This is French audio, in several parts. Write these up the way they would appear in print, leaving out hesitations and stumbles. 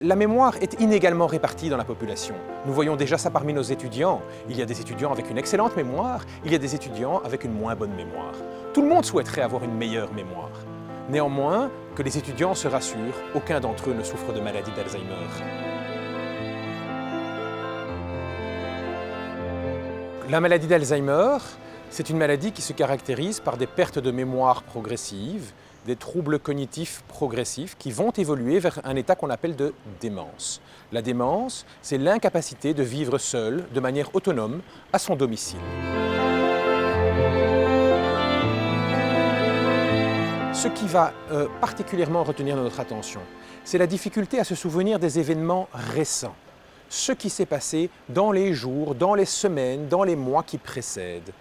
La mémoire est inégalement répartie dans la population. Nous voyons déjà ça parmi nos étudiants. Il y a des étudiants avec une excellente mémoire, il y a des étudiants avec une moins bonne mémoire. Tout le monde souhaiterait avoir une meilleure mémoire. Néanmoins, que les étudiants se rassurent, aucun d'entre eux ne souffre de maladie d'Alzheimer. La maladie d'Alzheimer, c'est une maladie qui se caractérise par des pertes de mémoire progressives, des troubles cognitifs progressifs qui vont évoluer vers un état qu'on appelle de démence. La démence, c'est l'incapacité de vivre seul, de manière autonome, à son domicile. Ce qui va particulièrement retenir notre attention, c'est la difficulté à se souvenir des événements récents. Ce qui s'est passé dans les jours, dans les semaines, dans les mois qui précèdent.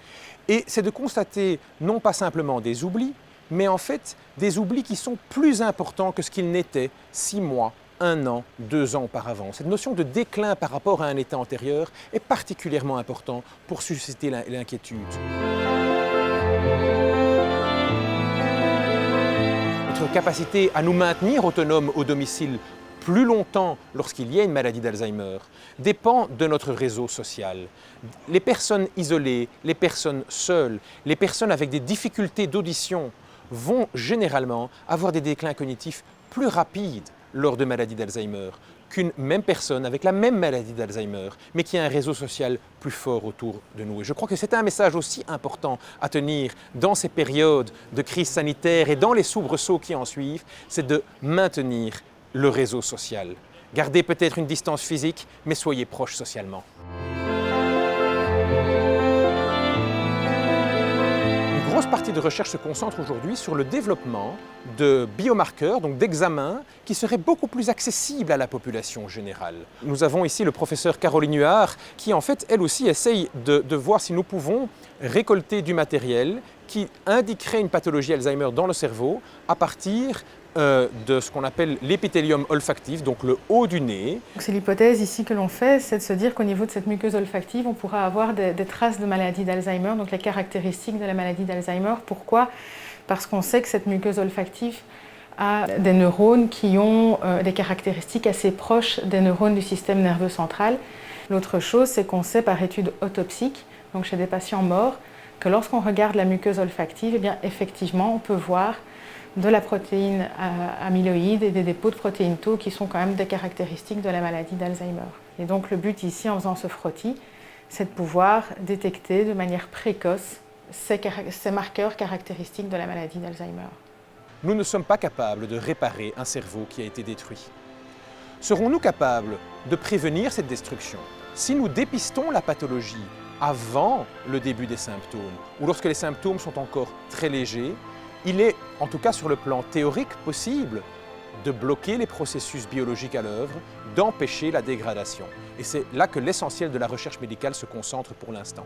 Et c'est de constater non pas simplement des oublis, mais en fait des oublis qui sont plus importants que ce qu'ils n'étaient 6 mois, 1 an, 2 ans auparavant. Cette notion de déclin par rapport à un état antérieur est particulièrement importante pour susciter l'inquiétude. Notre capacité à nous maintenir autonomes au domicile plus longtemps lorsqu'il y a une maladie d'Alzheimer dépend de notre réseau social. Les personnes isolées, les personnes seules, les personnes avec des difficultés d'audition vont généralement avoir des déclins cognitifs plus rapides lors de maladies d'Alzheimer qu'une même personne avec la même maladie d'Alzheimer, mais qui a un réseau social plus fort autour de nous. Et je crois que c'est un message aussi important à tenir dans ces périodes de crise sanitaire et dans les soubresauts qui en suivent, c'est de maintenir le réseau social. Gardez peut-être une distance physique, mais soyez proches socialement. Une grosse partie de recherche se concentre aujourd'hui sur le développement de biomarqueurs, donc d'examens, qui seraient beaucoup plus accessibles à la population générale. Nous avons ici le professeur Caroline Huard, qui en fait, elle aussi, essaye de voir si nous pouvons récolter du matériel qui indiquerait une pathologie Alzheimer dans le cerveau à partir de ce qu'on appelle l'épithélium olfactif, donc le haut du nez. C'est l'hypothèse ici que l'on fait, c'est de se dire qu'au niveau de cette muqueuse olfactive, on pourra avoir des traces de maladie d'Alzheimer, donc les caractéristiques de la maladie d'Alzheimer. Pourquoi ? Parce qu'on sait que cette muqueuse olfactive a des neurones qui ont des caractéristiques assez proches des neurones du système nerveux central. L'autre chose, c'est qu'on sait par étude autopsique, donc chez des patients morts, que lorsqu'on regarde la muqueuse olfactive, eh bien, effectivement, on peut voir de la protéine amyloïde et des dépôts de protéines tau qui sont quand même des caractéristiques de la maladie d'Alzheimer. Et donc le but ici, en faisant ce frottis, c'est de pouvoir détecter de manière précoce ces marqueurs caractéristiques de la maladie d'Alzheimer. Nous ne sommes pas capables de réparer un cerveau qui a été détruit. Serons-nous capables de prévenir cette destruction si nous dépistons la pathologie avant le début des symptômes ou lorsque les symptômes sont encore très légers? Il est, en tout cas sur le plan théorique, possible de bloquer les processus biologiques à l'œuvre, d'empêcher la dégradation. Et c'est là que l'essentiel de la recherche médicale se concentre pour l'instant.